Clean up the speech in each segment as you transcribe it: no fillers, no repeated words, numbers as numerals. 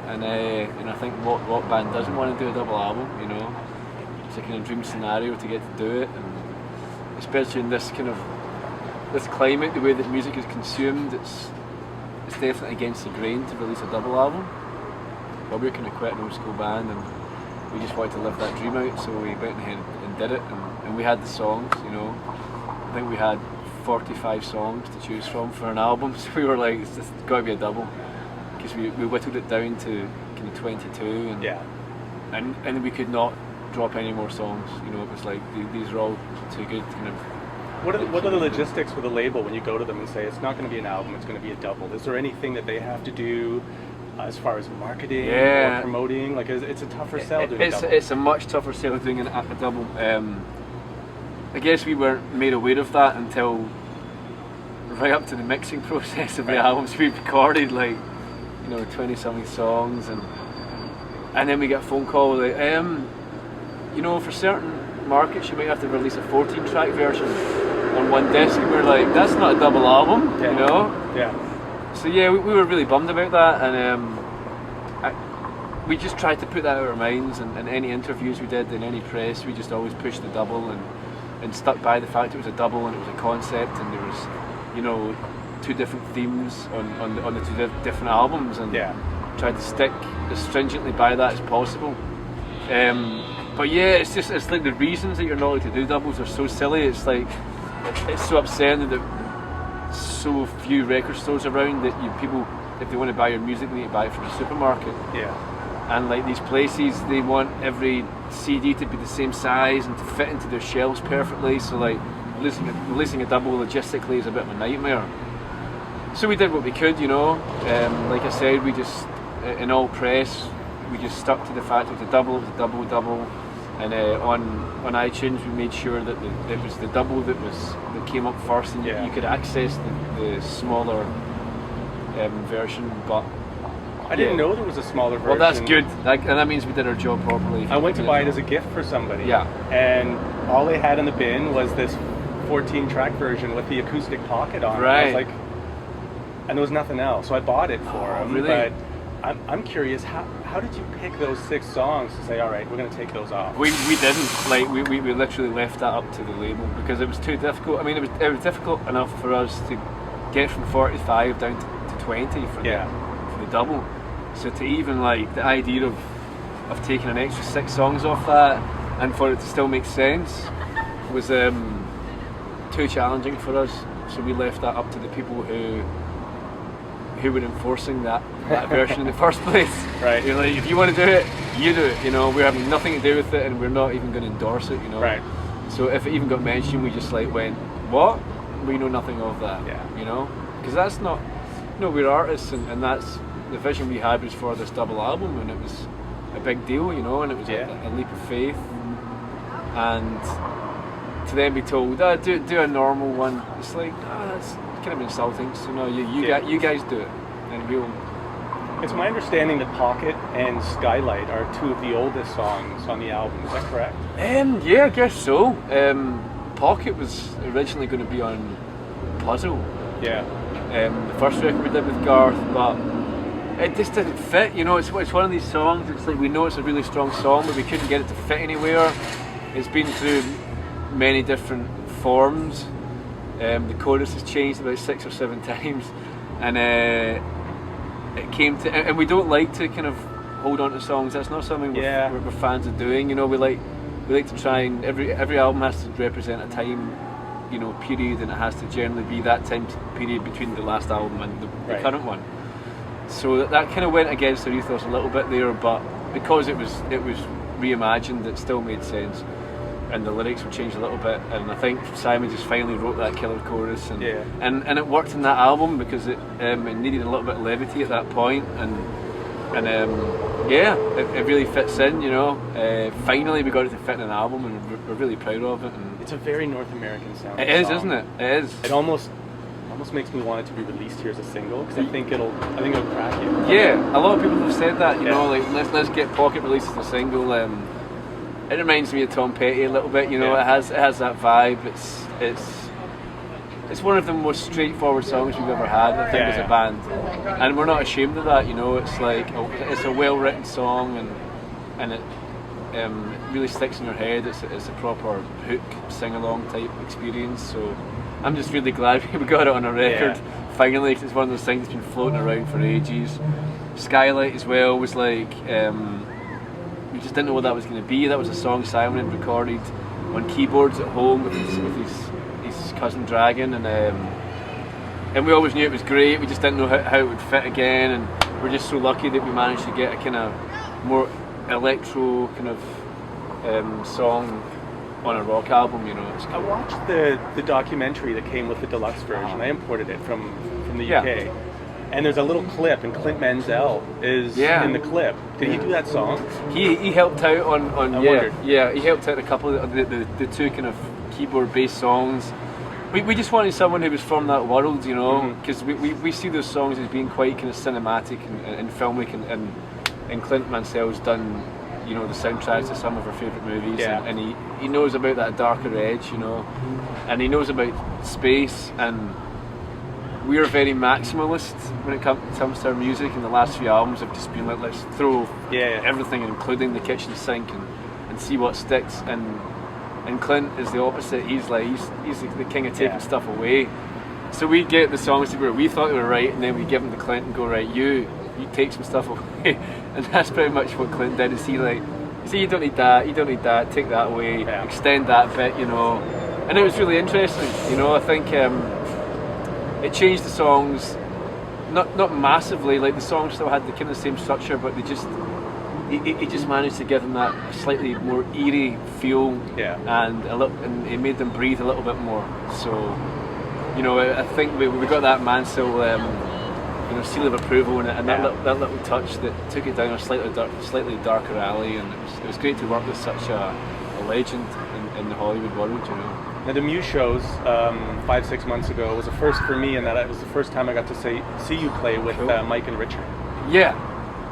And I think what band doesn't want to do a double album, you know? It's a kind of dream scenario to get to do it, and especially in this kind of this climate, the way that music is consumed, it's definitely against the grain to release a double album. But we're kind of quite an old school band, and we just wanted to live that dream out, so we went ahead and did it, and we had the songs, you know. I think we had 45 songs to choose from for an album, so we were like, it's got to be a double, because we whittled it down to kind of 22, and we could not drop any more songs, you know. It was like, these are all too good, kind of. What are the logistics for the label when you go to them and say it's not going to be an album, it's going to be a double? Is there anything that they have to do as far as marketing or promoting? Like, it's a tougher sell doing a double. It's a much tougher sell doing a double. I guess we weren't made aware of that until right up to the mixing process of the albums. We recorded like, you know, 20-something songs, and then we get a phone call like, you know, for certain markets you might have to release a 14-track version on one disc. And we're like, that's not a double album, you know? Yeah. So yeah, we were really bummed about that, and we just tried to put that out of our minds, and any interviews we did, in any press, we just always pushed the double and stuck by the fact it was a double and it was a concept, and there was, you know, two different themes on the two different albums, and tried to stick as stringently by that as possible. But yeah, it's like the reasons that you're not allowed to do doubles are so silly. It's like, it's so absurd that so few record stores around that people, if they want to buy your music, they need to buy it from a supermarket. And like these places, they want every CD to be the same size and to fit into their shelves perfectly. So like releasing a double logistically is a bit of a nightmare. So we did what we could, you know. Like I said, we just, in all press, we just stuck to the fact it was a double, and on iTunes we made sure that it was the double that came up first, and you could access the smaller version. But I didn't know there was a smaller version. Well, that's good, and that means we did our job properly. I went to buy it as a gift for somebody, and all they had in the bin was this 14-track version with the acoustic pocket on it. I was like, and there was nothing else, so I bought it for him. Really? But I'm curious, how did you pick those 6 songs to say, all right, we're going to take those off? We didn't. Like, we literally left that up to the label because it was too difficult. I mean, it was difficult enough for us to get from 45 down to 20 for the double. So to even like the idea of taking an extra 6 songs off that and for it to still make sense was too challenging for us. So we left that up to the people who were enforcing that version in the first place. Right. You're like, if you want to do it, you do it. You know, we're having nothing to do with it, and we're not even going to endorse it. You know. Right. So if it even got mentioned, we just like went, what? We know nothing of that. Yeah. You know, because that's not. You know, we're artists, and that's the vision we had was for this double album, and it was a big deal. You know, and it was a leap of faith. And to then be told, do a normal one, it's like, that's kind of insulting. So no, you guys do it, and we'll. It's my understanding that Pocket and Skylight are 2 of the oldest songs on the album. Is that correct? Yeah, I guess so. Pocket was originally going to be on Puzzle. Yeah. The first record we did with Garth, but it just didn't fit. You know, it's one of these songs. It's like we know it's a really strong song, but we couldn't get it to fit anywhere. It's been through many different forms. The chorus has changed about 6 or 7 times, and it came to, and we don't like to kind of hold on to songs. That's not something we're fans of doing. You know, we like to try, and every album has to represent a time, you know, period, and it has to generally be that time period between the last album and the current one. So that kind of went against our ethos a little bit there, but because it was reimagined, it still made sense. And the lyrics were changed a little bit, and I think Simon just finally wrote that killer chorus, and it worked in that album because it needed a little bit of levity at that point, and it really fits in, you know. Finally we got it to fit in an album, and we're really proud of it. And it's a very North American sound. It is, isn't it? It is. It almost makes me want it to be released here as a single, because I think it'll crack it. Yeah, a lot of people have said that, you know, like let's get Pocket released as a single. It reminds me of Tom Petty a little bit, you know. It has that vibe. it's one of the most straightforward songs we've ever had, I think, as a band, and we're not ashamed of that. You know, it's like it's a well-written song, and it really sticks in your head. It's a proper hook, sing-along type experience. So I'm just really glad we got it on a record finally. It's one of those things that's been floating around for ages. Skylight as well was like we just didn't know what that was going to be. That was a song Simon had recorded on keyboards at home with his cousin Dragon, and we always knew it was great. We just didn't know how it would fit again, and we're just so lucky that we managed to get a kind of more electro kind of song on a rock album. You know, I watched the documentary that came with the deluxe version. I imported it from the UK. And there's a little clip, and Clint Mansell is in the clip. Did he do that song? He helped out on he helped out a couple of the two kind of keyboard-based songs. We just wanted someone who was from that world, you know, because we see those songs as being quite kind of cinematic and filmic, and Clint Mansell's done, you know, the soundtracks to some of our favourite movies, and he knows about that darker edge, you know, and he knows about space, and we're very maximalist when it comes to our music, and the last few albums have just been like, let's throw everything, including the kitchen sink, and see what sticks. And Clint is the opposite. He's the king of taking stuff away. So we get the songs where we thought they were right, and then we give them to Clint and go, right, you take some stuff away. And that's pretty much what Clint did. Is he like, see, you don't need that, take that away, extend that bit, you know. And it was really interesting, you know. I think it changed the songs, not massively. Like the songs still had the kind of same structure, but he just managed to give them that slightly more eerie feel, and it made them breathe a little bit more. So, you know, I think we got that Mansell, you know, seal of approval, and that little touch that took it down a slightly darker alley, and it was great to work with such a legend in the Hollywood world, you know. Now the Muse shows 5-6 months ago was a first for me, in that it was the first time I got to see you play with Mike and Richard. Yeah,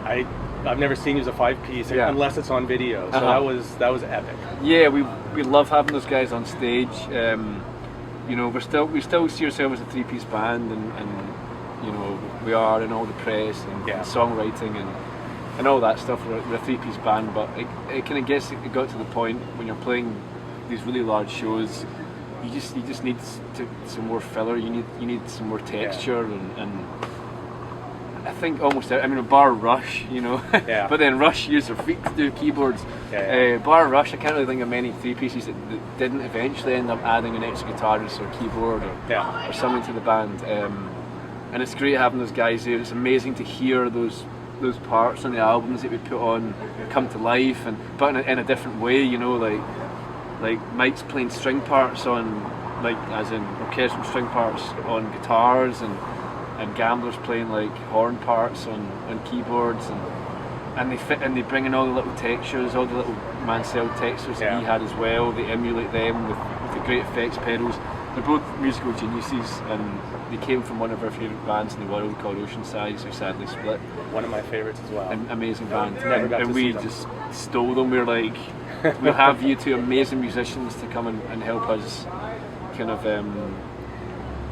I've never seen you as a 5-piece unless it's on video, so that was epic. Yeah, we love having those guys on stage. You know, we still see ourselves as a 3-piece band, and you know, we are in all the press and songwriting and all that stuff. We're a 3-piece band, but it kind of it got to the point when you're playing these really large shows, you just need some more filler. You need some more texture, and I think bar Rush, you know, but then Rush used their feet to do keyboards. Bar Rush, I can't really think of many 3-pieces that didn't eventually end up adding an extra guitarist or keyboard or something to the band. And it's great having those guys there. It's amazing to hear those parts on the albums that we put on come to life, but in a different way, you know, like Mike's playing string parts on, like as in orchestral string parts on guitars, and Gambler's playing like horn parts on keyboards, and they fit, and they bring in all the little textures, all the little Mansell textures that he had as well. They emulate them with the great effects pedals. They're both musical geniuses, and they came from one of our favourite bands in the world called Oceansize, who sadly split. One of my favourites as well. An amazing band, and we just stole them. We're like, we'll have you two amazing musicians to come and help us kind of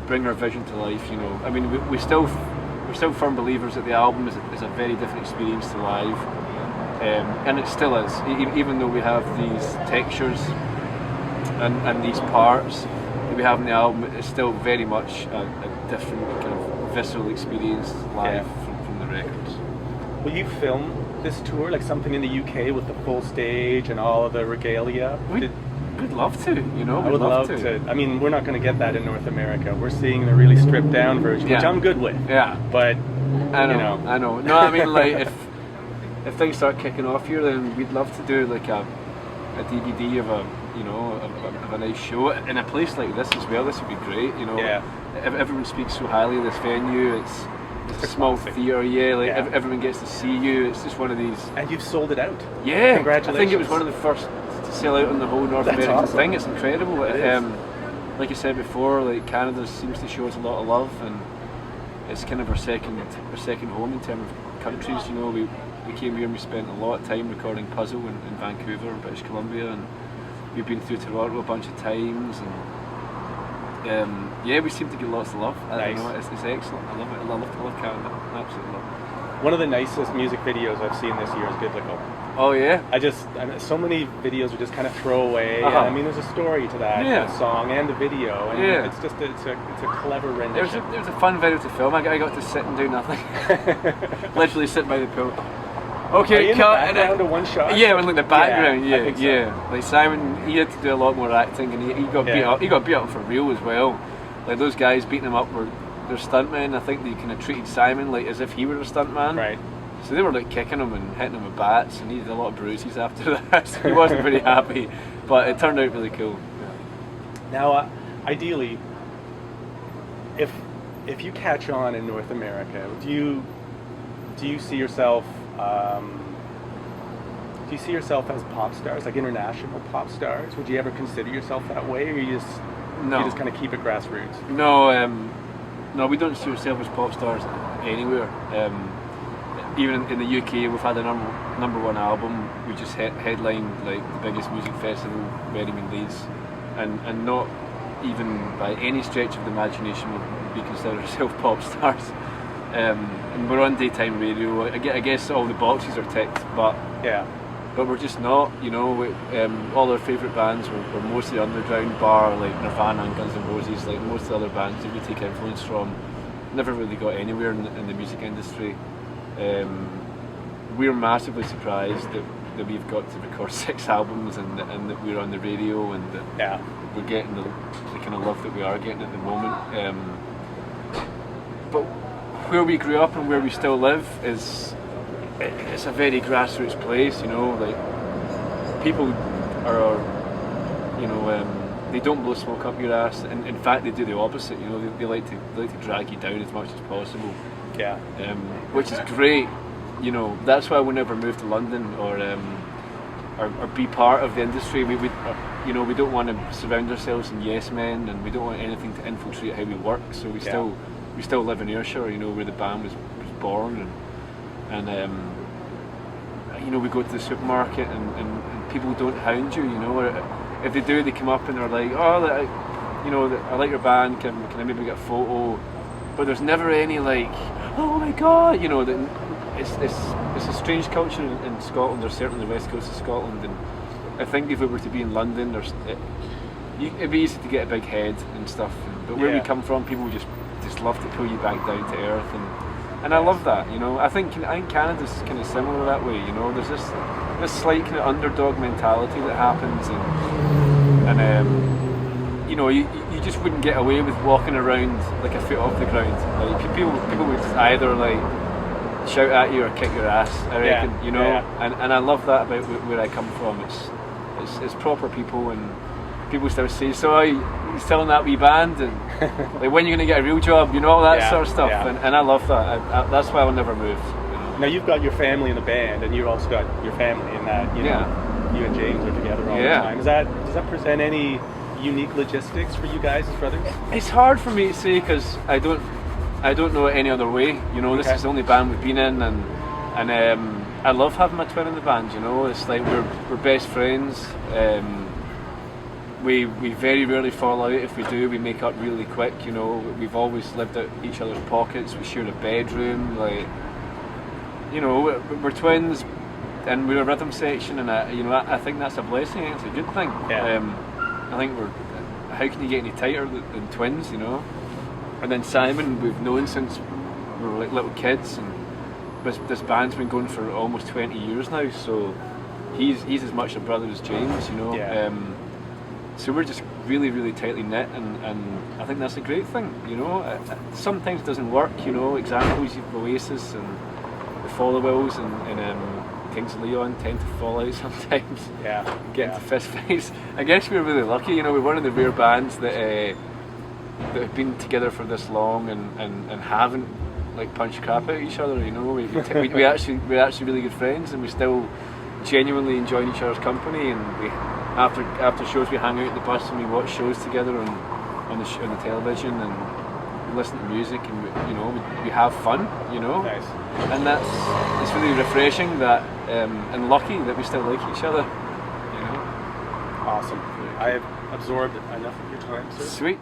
bring our vision to life, you know. I mean, we're still firm believers that the album is a very different experience to live, and it still is. Even though we have these textures and these parts that we have in the album, it's still very much a different kind of visceral experience live from the records. Will you film this tour, like something in the UK with the full stage and all of the regalia? We'd love to, you know. I would love to. I mean, we're not going to get that in North America. We're seeing the really stripped down version, which I'm good with. Yeah. But I know. No, I mean, like if things start kicking off here, then we'd love to do like a DVD of a nice show in a place like this as well. This would be great, you know. Yeah. Everyone speaks so highly of this venue. It's a small theatre, everyone gets to see you. It's just one of these. And you've sold it out. Yeah. Congratulations. I think it was one of the first to sell out on the whole North American thing. It's incredible. It is. Like I said before, like Canada seems to show us a lot of love, and it's kind of our second home in terms of countries. You know, we came here and we spent a lot of time recording Puzzle in Vancouver, British Columbia, and we've been through Toronto a bunch of times, and Yeah, we seem to get lots of love. Nice. I don't know, it's excellent. I love it. I love Canada. I absolutely love it. One of the nicest music videos I've seen this year is Biblical. Oh yeah. So many videos are just kind of throwaway. And, I mean, there's a story to that song and the video, and it's a clever rendition. It was a fun video to film. I got to sit and do nothing, literally sit by the pool. Okay, cut. Down to one shot. Yeah, it was like the background. I think so. Like Simon, he had to do a lot more acting, and he got beat up. He got beat up for real as well. Like those guys beating him up were their stuntmen. I think they kind of treated Simon like as if he were a stuntman. Right. So they were like kicking him and hitting him with bats, and he had a lot of bruises after that. So he wasn't very happy, but it turned out really cool. Now, ideally, if you catch on in North America, do you see yourself? Do you see yourself as pop stars, like international pop stars? Would you ever consider yourself that way, or you just kind of keep it grassroots? No, we don't see ourselves as pop stars anywhere. Even in the UK, we've had a number one album. We just headlined like the biggest music festival, Birmingham Leeds, and not even by any stretch of the imagination would we consider ourselves pop stars. And we're on daytime radio. I guess all the boxes are ticked, but we're just not. You know, all our favourite bands were mostly underground, bar like Nirvana and Guns N' Roses. Like most of the other bands that we take influence from, never really got anywhere in the music industry. We're massively surprised that we've got to record 6 albums and that we're on the radio and that we're getting the kind of love that we are getting at the moment. But where we grew up and where we still live it's a very grassroots place, you know. Like people are, you know, they don't blow smoke up your ass. And in fact, they do the opposite. You know, they like to drag you down as much as possible. Yeah. Which is great. You know, that's why we'll never move to London or be part of the industry. We don't want to surround ourselves in yes men, and we don't want anything to infiltrate how we work. So we still live in Ayrshire, you know, where the band was born, and you know, we go to the supermarket and people don't hound you, you know. Or if they do, they come up and they're like, oh, you know, I like your band, can I maybe get a photo? But there's never any like, oh my god, you know. It's a strange culture in Scotland, or certainly the west coast of Scotland, and I think if we were to be in London, it'd be easy to get a big head and stuff. But where we come from, people just love to pull you back down to earth, and I love that, you know. I think Canada's kind of similar that way, you know. There's this slight kind of underdog mentality that happens, and you know, you just wouldn't get away with walking around like a foot off the ground. Like people would just either like shout at you or kick your ass, I reckon, you know. And I love that about where I come from. It's proper people, and people still say, so he's telling that wee band, and like, when you're going to get a real job, you know, all that sort of stuff. And I love that. That's why I'll never move. You know? Now you've got your family in the band, and you've also got your family in that, you know, you and James are together all the time. Does that present any unique logistics for you guys as brothers? It's hard for me to say, because I don't know it any other way. You know, this is the only band we've been in, and I love having my twin in the band. You know, it's like we're best friends. We very rarely fall out. If we do, we make up really quick. You know, we've always lived out each other's pockets. We share a bedroom. Like, you know, we're twins, and we're a rhythm section, and I think that's a blessing. It's a good thing. I think how can you get any tighter than twins? You know. And then Simon, we've known since we were like little kids, and this band's been going for almost 20 years now. So he's as much a brother as James, you know. So we're just really, really tightly knit, and I think that's a great thing, you know. Sometimes it doesn't work, you know. Examples, you've Oasis and the Follow-Wills and Kings of Leon tend to fall out sometimes. Get into fist fights. I guess we're really lucky, you know. We're one of the rare bands that have been together for this long and haven't like punched crap out each other, you know. We're actually really good friends, and we still genuinely enjoy each other's company, and we after shows we hang out at the bus and we watch shows together on the television, and we listen to music, and we have fun, you know. Nice. And it's really refreshing that and lucky that we still like each other, you know. Awesome. I have absorbed enough of your time, sir. Sweet.